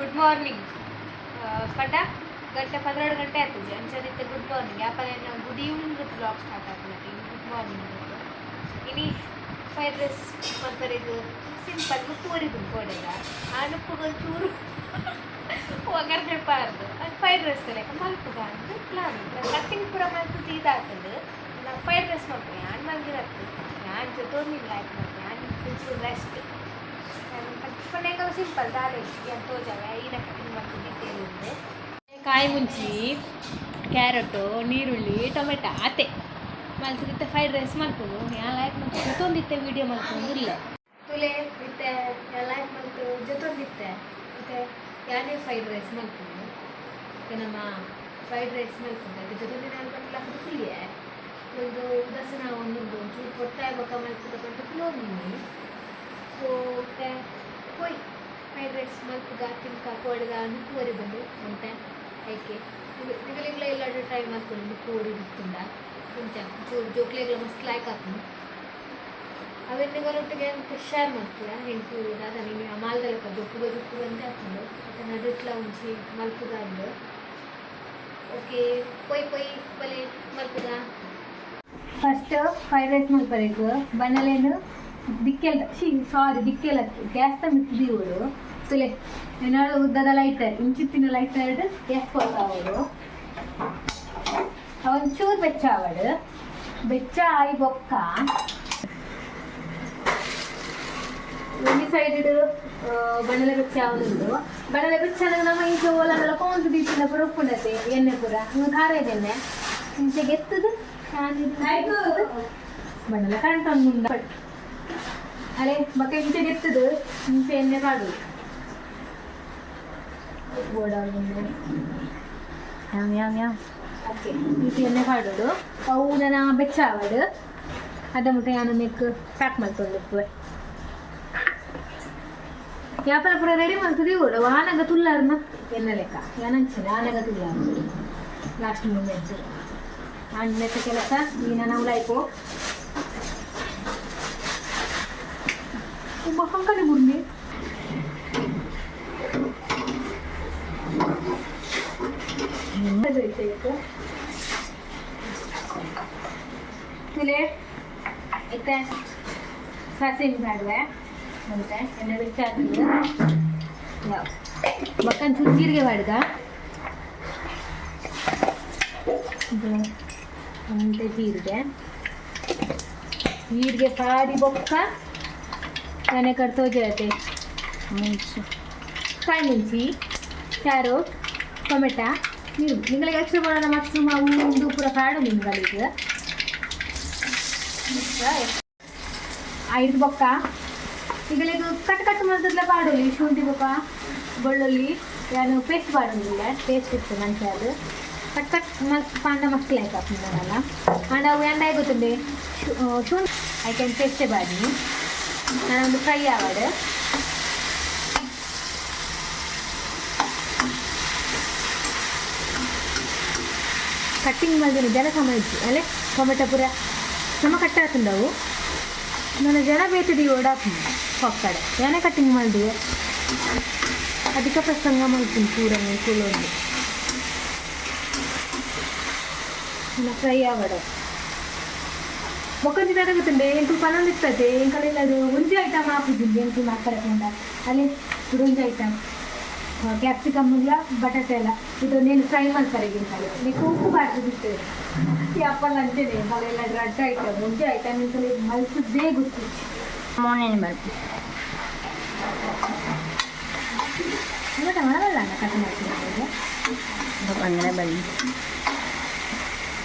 good morning कटा गंटे 15 गंटे आतजे आमच्या good morning आपण गुड इव्हनिंग ब्लॉग स्टार्ट आपला गुड मॉर्निंग इनी फ्राइड रೈಸ್ ಮಾಡ್ತಾರೆ ಇದು ಸಿಂಪಲ್ ಮುತ್ತುವರಿದು ಕೋಡೆಗ ಆನುಪ್ಪುಗ ಚೂರು ಒಗ್ಗರಣೆ ಪಾರ್ದು ಅದು ಫ್ರೈಡ್ ರೈಸ್ ಲೆಕ್ಕ ಮಲ್ಪುಗ ಅಂತ ಪ್ಲಾನ್ ಕಟ್ಟಿಂಗ್ ಪೂರ ಮಲ್ಪುದು ಇದಾಗ್ತದೆ ನಾವು ಫ್ರೈಡ್ ರೈಸ್ ಮಾಡ್ತೀವಿ ನಾನು ಮಲ್ಗಿರತ್ತೆ ನಾನು ಜೊತೆ ಲೈಕ್ ಮಾಡ್ತೀನಿ ನಾನು ಫುಲ್ ರೆಸ್ಟ್ ಪಲ್ಯಗಳು ಸಿಂಪಲ್ ದಾಲ್ ಅಂತ ತೋಜಾವೆ ಈನ ಕಟ್ಟಿಂಗ್ ಮಾಡ್ತೀನಿ ಡೀಟೇಲ್ ಕಾಯಿ ಮುಂಚಿ ಕ್ಯಾರೆಟು ನೀರುಳ್ಳಿ ಟೊಮೆಟೊ ಆತೆ ಮಲ್ತಿದ್ದೆ ಫ್ರೈಡ್ ರೈಸ್ ಮಾಡ್ಕೊಂಡು ಯಾ ಲೈಕ್ ಮಾಡ್ತೀನಿ ಜೊತೊಂದಿತ್ತೆ ವೀಡಿಯೋ ಮಾಡ್ಕೊಂಡು ಇಲ್ಲ ತುಲೆ ಇತ್ತೆ ಯಾ ಲೈಕ್ ಮಾಡ್ತು ಜೊತೊಂದಿತ್ತೆ ಮತ್ತು ಯಾನೇ ಫ್ರೈಡ್ ರೈಸ್ ಮಾಡ್ಕೊಂಡು ನಮ್ಮ ಫ್ರೈಡ್ ರೈಸ್ ಮಾಡ್ಕೊಂಡು ಅದು ಜೊತೆ ನಾನು ಬಂದಿಲ್ಲ ಕುಲಿಯೇ ಒಂದು ದಸನ ಒಂದೊಂದು ಒಂಚೂರು ಕೊಟ್ಟಾಯ ಬೊಕ್ಕ ಮಾಡ್ಕೊಂಡು ಕುಲೋನಿ ಸೊ ಹೋಯ್ ಫ್ರೈಡ್ ರೈಸ್ ಮಲ್ಪುಗ ತಿನ್ಕ ಕೋಡ್ಗ ನುಕ್ಕುವರೆ ಬಂದು ಅಂತ ಐಕೆ ನಿಗಲಿಗ್ಲ ಎಲ್ಲಾದ್ರೂ ಟ್ರೈ ಮಾಡ್ಕೊಂಡು ನುಕ್ಕುವರೆ ಬಿತ್ತುಂಡ కొంచెం జోక్లేಗಳು ಮಸ್ತ್ ಲೈಕ್ ಆಗ್ತದೆ ಅವನ್ನಿಗೊರೊಟ್ಟಿಗೆ ಅಂತ ಶೇರ್ ಮಾಡ್ತೀರಾ ಹೆಂಟು ಅದ ನೀನು ಮಾಲ್ದಲ್ಲಕ್ಕ ಜೊಪ್ಪುಗ ಅಂತ ಆಗ್ತದೆ ಮತ್ತು ನಡುಟ್ಲ ಉಂಚಿ ಮಲ್ಪುಗ ಅಂದು ಓಕೆ ಪೊಯ್ ಬಲೆ ಮಲ್ಪುಗ ಫಸ್ಟ್ ಫ್ರೈಡ್ ರೈಸ್ ಮಲ್ಪಬೇಕು ಬನ್ನಲೇನು ದಿಕ್ಕೆಲ್ಲ ದಿಕ್ಕೆಲ್ಲ ಗ್ಯಾಸ್ ಮಿಕ್ಕಿದಿ ಇವರು ತುಲೆ ಏನಾದ್ರು ಉದ್ದದ ಲೈಟರ್ ಇಂಚಿತ್ತಿನ ಲೈಟರ್ ಗ್ಯಾಸ್ ಕೊಡ್ತಾವರು ಒಂಚೂರು ಬೆಚ್ಚಾವಡು ಬೆಚ್ಚ ಆಯಿ ಬೊಕ್ಕ ಒಂದು ಸೈಡ್ ಬಣ್ಣಲೆ ಬೆಚ್ಚ ಆವನುಂಡು ಬಣ್ಣಲೆ ಬೆಚ್ಚ ನಮ್ಮ ಇಂಚೆ ಓಲನೆಲ್ಲ ಕೋಂತು ದೀಪಿನ ಪುರ ಉಪ್ಪುಂಡತೆ ಎಣ್ಣೆ ಪುರ ಖಾರ ಇದೆಣ್ಣೆ ಇಂಚೆಗೆ ಎತ್ತದು ಬಣ್ಣಲೆ ಕಣ್ತೊಂದುಂಡ ಅಲೆ ಬಕ್ಕ ಇಂಚೆಗೆ ಎತ್ತದು ಇಂಚೆ ಎಣ್ಣೆ ಕಾಡು ಓಡಾಡುಂಡು ಯಾವ್ ಓಕೆ ಈ ಎಣ್ಣೆ ಕಾಡೋದು ಅವು ನನ್ನ ಬೆಚ್ಚಾವಡು ಅದ ಮುಟ್ಟೆ ನಾನು ನೆಕ್ ಪ್ಯಾಕ್ ಮಾಡ್ಕೊಂಡು ಯಾಪಲ ಪೂರ ರೆಡಿ ಮಾಡ್ತೀವಿ ಓಡು ಆನಾಗ ತುಲ್ಲಾರ್ನ ಎಣ್ಣೆ ಲೆಕ್ಕ ಏನಂಚನೆ ಆನಾಗ ತುಲ್ಲಾರು ಲಾಸ್ಟ್ ಮೂಮೆಂಟ್ ನೆಕ್ಕ ಕೆಲಸ ಈ ನಾವು ಲೈಕು ತುಂಬ ಕಂಕಣಿ ಬುರ್ಲಿ ತುಲೆ ಇತ್ತೆ ಸಾಸಿವೆ ಮಾಡುವೆ ಮತ್ತೆ ಎಣ್ಣೆ ಬೆಚ್ಚಾಗ್ತದೆ ಬಕ್ಕನ್ ಚೂರು ಜೀರಿಗೆ ಮಾಡಿದ ಮತ್ತೆ ಜೀರಿಗೆ ಪಾಡಿ ಬೊಕ್ಕ ಮನೆ ಕಟ್ತೋಜತೆ ಮುಂಚೆ ಕಾಯಿ ಮುಂಚಿ ಕ್ಯಾರೋಟ್ ಟೊಮೆಟೊ ನೀವು ನಿಗಳಿಗೆ ಎಕ್ಸ್ಟ್ರಾ ಮಾಡೋಣ ಮಶ್ರೂಮ್ ಅವು ಒಂದು ಪೂರ ಕಾಡು ನಿಮ್ಗಳಿಗೆ 5 ಬೊಕ್ಕ ಈಗಲಿಗೆ ಕಟ್ ಮಾಡಿದ್ರಲ್ಲ ಬಾಡೋಲಿ ಶುಂಠಿ ಬೊಕ್ಕ ಬೆಳ್ಳುಳ್ಳಿ ನಾನು ಪೇಸ್ಟ್ ಬಾಡೋದಿಲ್ಲ ಟೇಸ್ಟ್ ಇತ್ತು ಮಂಚ ಅದು ಕಟ್ ಪಾಂಡ ಮಸ್ತ್ ಲೈಕ್ ಆಗ್ತದೆ ನಾನಲ್ಲ ಆ್ಯಂಡ್ ಅವು ಎಂಡ ಗೊತ್ತುಂಡೆ ಶುಂಠಿ ಐ ಕ್ಯಾನ್ ಪೇಸ್ಟೇ ಬಾಡಿ ನಾನೊಂದು ಫ್ರೈ ಆವಾಡು ಕಟ್ಟಿಂಗ್ ಮಾಡಿದ್ರೆ ಜನ ಸಮಯ ಇತ್ತು ಅಲ್ಲೇ ಟೊಮೆಟೊ ಪೂರ ನಮ್ಮ ಕಟ್ಟಾಕುಂಡವು ನನ್ನ ಜನ ಬೇತಿದ್ದೀವಿ ಓಡಾಕ್ತೀನಿ ಹೊಕ್ಕಡೆ ಏನೇ ಕಟ್ಟಿಂಗ್ ಮಾಡಿದ್ವಿ ಅದಕ್ಕೆ ಪ್ರಸಂಗ ಮಾಡ್ತೀನಿ ಪೂರ ಕೂಲೊಂದು ಫ್ರೈ ಆವಡ ಬೊಕ್ಕಂದಿ ತರಗುತ್ತಂಡೆ ಎಂಟು ಪನ್ನೊಂದು ಇರ್ತದೆ ಎಂಕಲೆಲ್ಲದು ಒಂಜಿ ಐಟಮ್ ಹಾಕಿದ್ದೀನಿ ಎಂಟು ಮಾತಾಡ್ಕೊಂಡ ಅಲ್ಲಿ ಒಂಜಿ ಐಟಮ್ ಕ್ಯಾಪ್ಸಿಕಮ್ ಇಲ್ಲ ಬಟಾಟೆ ಎಲ್ಲ ಇದೊಂದೇನು ಫ್ರೈ ಮಾಡ್ತಾರೆ ಗಿಂತಲೇ ನೀವು ಉಪ್ಪು ಬಾಡ್ದು ಅಪ್ಪಲ್ಲ ಅಂತೇನೆ ಅಲ್ಲೆಲ್ಲ ಅಡ್ಡ ಐಟಮ್ ಮುಂಚೆ ಐಟಮ್ ಇಂತಲೇ ಮಲ್ಸದ್ದೇ ಗೊತ್ತು ಮೋನೇನು ಬರ್ತೀವಿ ಮತ್ತೆ ಮಾಡಲ್ಲ ಕಟ್ ಮಾಡ್ತೀನಿ ಅಂದರೆ ಬನ್ನಿ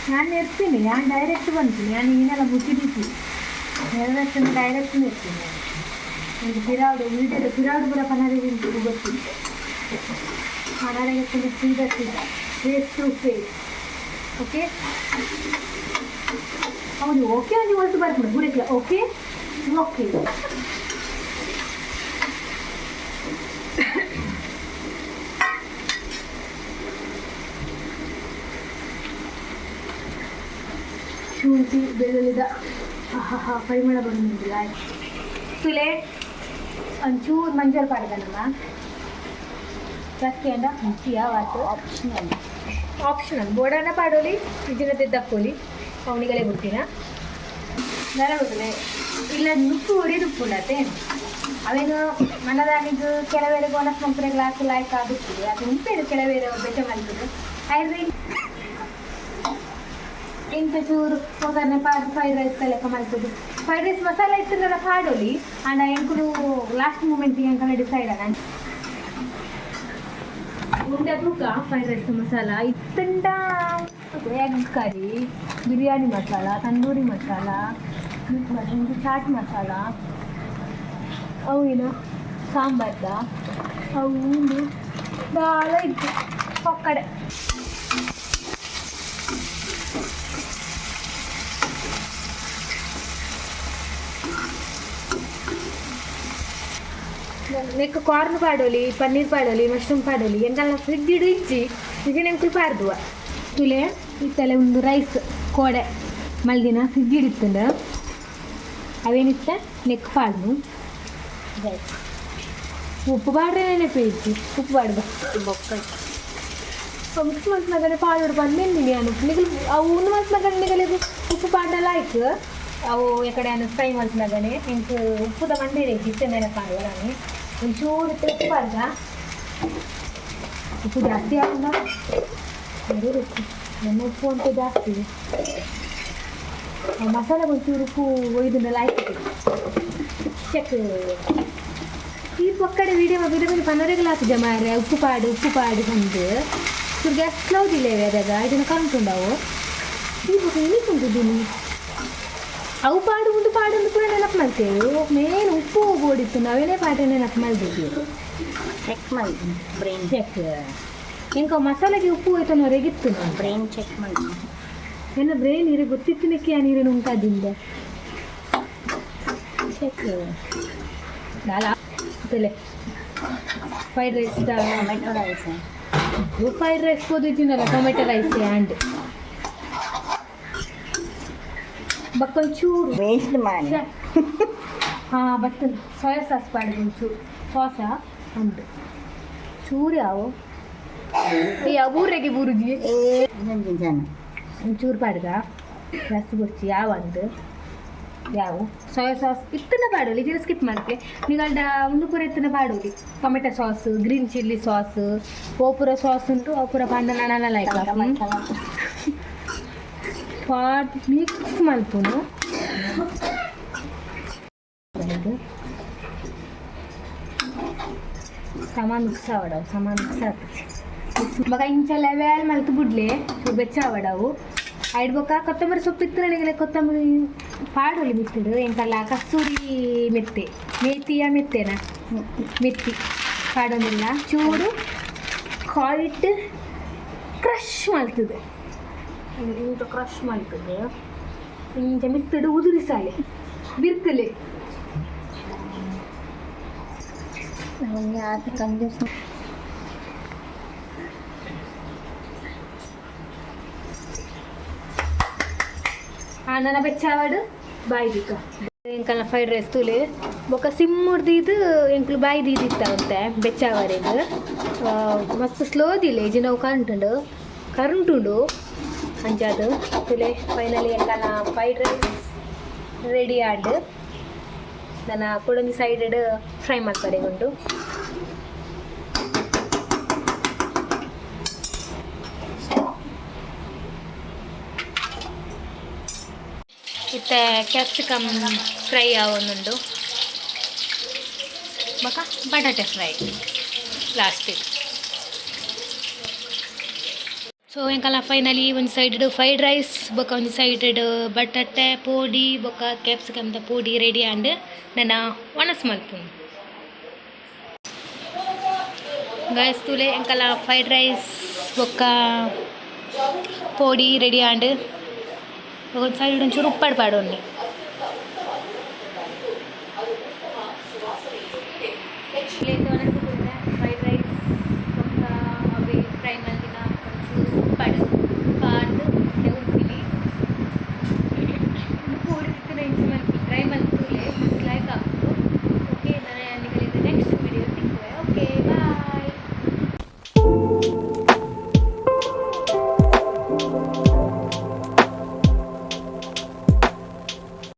ನಾನು ಇರ್ತೀನಿ ನಾನು ಡೈರೆಕ್ಟ್ ಬಂತೀನಿ ನಾನು ಏನೆಲ್ಲ ಮುಚ್ಚಿದ್ದೀವಿ ಎರಡಷ್ಟು ಡೈರೆಕ್ಟ್ ಇರ್ತೀನಿ ನಾನು ಪಿರಾಡು ವೀಡಿಯೋದ ಪಿರಾಡು ಕೂಡ ಪನ್ನರಿಗೆ ಗೊತ್ತಿತ್ತು ಹಣಕ್ಕೆ ಸೀದಾ ಫೇಸ್ ಟು ಫೇಸ್ ಓಕೆ ಹೌದು ಓಕೆ ನೀವು ಹೊರಟು ಬರ್ಬೋದು ಗುಡಿಕ್ಲ ಓಕೆ ಓಕೆ ಶುಂಠಿ ಬೆಳ್ಳುಳ್ಳಿದ ಫ್ರೈ ಮಾಡ ಬಂದಿಲ್ಲ ತುಲೆ ಒಂಚೂರು ಮಂಜಲ್ ಪಾಡ್ದನಮ್ಮ जास्ती अंडा या वाटो ऑप्शनल ಬೋಡಾನ ಪಾಡೋಲಿ ಇದನ್ನ ತೆದ್ದಕ್ಕೋಲಿ ಅವನಿಗಲೇ ಬಿಡ್ತೀನ ನರ ಬಿಡಲೆ ಇಲ್ಲ ನುಪ್ಪು ಹೊಡೆದು ಉಪ್ಪುಂಡತೆ ಅವೇನು ಮನದಾನಿಗೆ ಕೆಲವೇರೆ ಬೋನಸ್ ಮಂತ್ರೆ ಗ್ಲಾಸ್ ಲೈಕ್ ಆಗುತ್ತದೆ ಅದು ಉಂಟು ಕೆಲವೇರೆ ಬೆಚ್ಚ ಮಾಡ್ತದೆ ಐದು ಇಂಥ ಚೂರು ಹೋಗನೆ ಪಾಡು ಫ್ರೈಡ್ ರೈಸ್ ಲೆಕ್ಕ ಮಾಡ್ತದೆ ಫ್ರೈಡ್ ರೈಸ್ ಮಸಾಲ ಇರ್ತದಲ್ಲ ಪಾಡೋಲಿ ಅಂಡ್ ಎಂಕುಲು ಲಾಸ್ಟ್ ಮೂಮೆಂಟಿಗೆ ಎಂಕಲ್ಲ ಡಿಸೈಡ್ ಅಲ್ಲ ಉಂಡೆ ಬುಕ್ಕ ಫ್ರೈಡ್ ರೈಸ್ ಮಸಾಲ ಇತ್ತಂಡ ಎಗ್ ಕರಿ ಬಿರಿಯಾನಿ ಮಸಾಲ ತಂದೂರಿ ಮಸಾಲ ಚಾಟ್ ಮಸಾಲ ಅವು ಏನು ಸಾಂಬಾರ್ದ ಅವು ಭಾಳ ಇತ್ತು ಪಕ್ಕಡೆ ನೆಕ್ ಕಾರ್ನ್ ಪಾಡೋಲಿ ಪನ್ನೀರ್ ಪಾಡೋಲಿ ಮಶ್ರೂಮ್ ಪಾಡೋಲಿ ಎಂಕಲ್ಲ ಫ್ರಿಡ್ಜ್ ಇಡು ಇಚ್ಚಿ ಈಗ ನೆಂಕು ಪಾರ್ದುವ ತುಲೆ ಇತ್ತಲೆ ಒಂದು ರೈಸ್ ಕೋಡೆ ಮಲ್ದಿನ ಫ್ರಿಡ್ಜ್ ಇಡಿತ್ತಂಡ ಅವೇನಿತ್ತ ನೆಕ್ ಪಾಡ್ನು ಉಪ್ಪು ಪಾಡ್ರೆ ನೆನಪು ಇಚ್ಚಿ ಉಪ್ಪು ಪಾಡ್ದು ಬೊಕ್ಕ ಮಿಕ್ಸ್ ಮಲ್ಸ್ನಾಗಡೆ ಪಾಡೋಡು ಬಂದೇನಿ ನಾನು ನಿಗಲು ಅವು ಉಣ್ಣು ಮಲ್ಸ್ನಾಗಡೆ ನಿಗಲೆ ಉಪ್ಪು ಪಾಡಲ್ಲ ಆಯ್ತು ಅವು ಎಕಡೆ ಅನ್ನ ಫ್ರೈ ಮಲ್ಸ್ನಾಗಡೆ ಎಂಕ್ ಉಪ್ಪುದ ಮಂಡೆ ರೇಖೆ ಇಷ್ಟ ನೆನಪಾಡುವ ನಾನು ಒಂಚೂರು ಉಪ್ಪು ಪಾಡ್ದ ಉಪ್ಪು ಜಾಸ್ತಿ ಆಗಲ್ಲ ಉಪ್ಪು ನನ್ನ ಉಪ್ಪು ಅಂತ ಜಾಸ್ತಿ ಮಸಾಲೆ ಒಂಚೂರು ಉಪ್ಪು ಒಯ್ದನ್ನೆಲ್ಲ ಆಯ್ತು ಚೆಕ್ ಈ ಪಕ್ಕಡೆ ವೀಡಿಯೋ ಬಿಡ ಪನ್ನರೆಗಳಾಗ್ತದೆ ಜಮಾರೆ ಉಪ್ಪು ಪಾಡು ಬಂದು ಚೂರು ಗ್ಯಾಸ್ ಕ್ಲೌದಿಲ್ಲ ಅದಾಗ ಇದನ್ನು ಕನ್ಕೊಂಡವು ಈ ಬಗ್ಗೆ ಏನಿಕೊಂಡಿದ್ದೀನಿ ಅವು ಪಾಡು ಕೂಡ ನೆನಪು ಮಾಡ್ತೇವೆ ಮೇನ್ ಉಪ್ಪು ಓಡಿತ್ತು ನಾವೇನೇ ಪಾಠ ನೆನಪು ಮಾಡಿದ್ದೀವಿ ಚೆಕ್ ಮಾಡಿ ಬ್ರೈನ್ ಚೆಕ್ ಎಂಕ ಮಸಾಲೆಗೆ ಉಪ್ಪು ಹೋಯ್ತು ಅನ್ನೋ ರೆಗಿತ್ತು ನಾನು ಬ್ರೈನ್ ಚೆಕ್ ಮಾಡಿ ನನ್ನ ಬ್ರೈನ್ ನೀರಿಗೆ ಗೊತ್ತಿತ್ತಿನಕ್ಕೆ ಆ ನೀರಿನ ಉಂಟಾದಿಂದ ಚೆಕ್ ನಾಲ ತಲೆ fried rice tomato rice fried rice ಓದಿದ್ದೀನಲ್ಲ ಟೊಮೆಟೊ ರೈಸ್ ಆ್ಯಂಡ್ ಬಕ್ಕೊಂಚೂರು ವೇಸ್ಟ್ ಮಾಡಿ ಹಾಂ ಬರ್ತದೆ ಸೋಯಾ ಸಾಸ್ ಪಾಡಿಗೆ ಒಂಚೂರು ಸಾಸ ಉಂಟು ಚೂರು ಯಾವ ಊರಿಗೆ ಬುರುಜಿ ಒಂಚೂರು ಪಾಡ್ಗ ಜಾಸ್ತಿ ಬುರ್ಚಿ ಯಾವ ಅಂದು ಯಾವ ಸೋಯಾ ಸಾಸ್ ಇತ್ತನ ಪಾಡೋಲಿ ಇದನ್ನು ಸ್ಕಿಪ್ ಮಾಡ್ತೆ ನಿಗಲ್ಡ ಒಂದು ಪೂರ ಇತ್ತನ ಪಾಡೋಲಿ tomato sauce green chilli sauce ಓಪುರ ಸಾಸ್ ಉಂಟು ಓಪುರ ಪಾಂಡ ನನ್ನ ಲೈಕ್ ಪಾಟ್ ಮಿಕ್ಸ್ ಮಲ್ಪುನು ಸಾಮಾನು ಮಿಕ್ಸ್ ಆವಡವು ಸಾಮಾನು ಮಿಕ್ಸ್ ಆಗ್ತದೆ ಮಗ ಇಂಚ ಲೆವೆಲ್ ಮಲ್ತು ಬಿಡ್ಲೆ ಬೆಚ್ಚ ಆವಡವು ಆಯ್ಡ್ಬೇಕ ಕೊತ್ತಂಬರಿ ಸೊಪ್ಪು ಇತ್ತನಿಗೆ ಕೊತ್ತಂಬರಿ ಪಾಡೋಲಿ ಮಿತ್ತಿಡು ಎಂಕಲ್ಲ ಕಸ್ತೂರಿ ಮೆತ್ತೆ ಮೇತಿಯ ಮೆತ್ತೆನ ಮೆತ್ತಿ ಪಾಡೋದಿಲ್ಲ ಚೂರು ಕಾಯಿಟ್ ಕ್ರಶ್ ಮಾಡ್ತದೆ ಇಂಚ ಕ್ರಶ್ ಮಾಡ್ತದೆ ಇಂಚ ಮಿತ್ತಿಡು ಉದುರಿಸಾಲೆ ಬಿರ್ತಲೆ ಯಾಕೆ ಕಂಡು ನನ್ನ ಬೆಚ್ಚಾವಾಡು ಬಾಯ್ದಿಕ್ಕ ಎಂಕಲ್ನ ಫ್ರೈಡ್ ರೈಸ್ ತುಲೆ ಬೊಕ್ಕ ಸಿಮ್ ಹೊಡ್ದಿದ್ದು ಎಂಕ್ಲು ಬಾಯ್ದಿದ್ದಿತ್ತವಂತೆ ಬೆಚ್ಚಾವರೆಗೆ ಮಸ್ತ್ ಸ್ಲೋದಿಲ್ಲ ಇಜಿ ನಾವು ಕರೆಂಟುಂಡು ಅಂಚಾದು ತುಲೆ ಫೈನಲಿ ಎಂಕಲ್ನ ಫ್ರೈಡ್ ರೈಸ್ ರೆಡಿ ಆಡ್ ನನ್ನ ಕೊಡೊಂದು ಸೈಡೆಡ್ ಫ್ರೈ ಮಾಡ್ತಾರೆ ಉಂಟು ಇತ್ತೆ ಕ್ಯಾಪ್ಸಿಕಮ್ ಫ್ರೈ ಆವೊಂದುಂಡು ಬೊಕ ಬಟಾಟೆ ಫ್ರೈ ಲಾಸ್ಟಿಗೆ ಸೊ ಎಂಕಲ್ಲ ಫೈನಲಿ ಒಂದು ಸೈಡ್ ಫ್ರೈಡ್ ರೈಸ್ ಬೊಕ ಒಂದು ಸೈಡ್ ಬಟಾಟೆ ಪೋಡಿ ಬೊಕ ಕ್ಯಾಪ್ಸಿಕಮ್ದ ಪೋಡಿ ರೆಡಿ ಆಂಡ್ ನನ್ನ ಒಣಸ್ ಮಲ್ಪುಂಡು ಗೈಸ್ ತುಲೆ ಎಂಕಲ್ಲ ಫ್ರೈಡ್ ರೈಸ್ ಬೊಕ್ಕ ಪೋಡಿ ರೆಡಿ ಆಂಡ್ ಒಂದು ಸೈಡ್ ಒಂಚೂರು ಉಪ್ಪಾಡು ಪಾಡೋನಿ ಫ್ರೈಡ್ ರೈಸ್ ಬೊಕ್ಕ ಅವೇ ಫ್ರೈ ಮಲ್ದಿನ ಒಂಚೂರು ಉಪ್ಪಾಡು ಪಾಡು ಉಪ್ಪಿನಿ ಪೋಡಿ ಇಂಚು ಮಲ್ಪಿ ಫ್ರೈ ಮಲ್ಪುಲೆ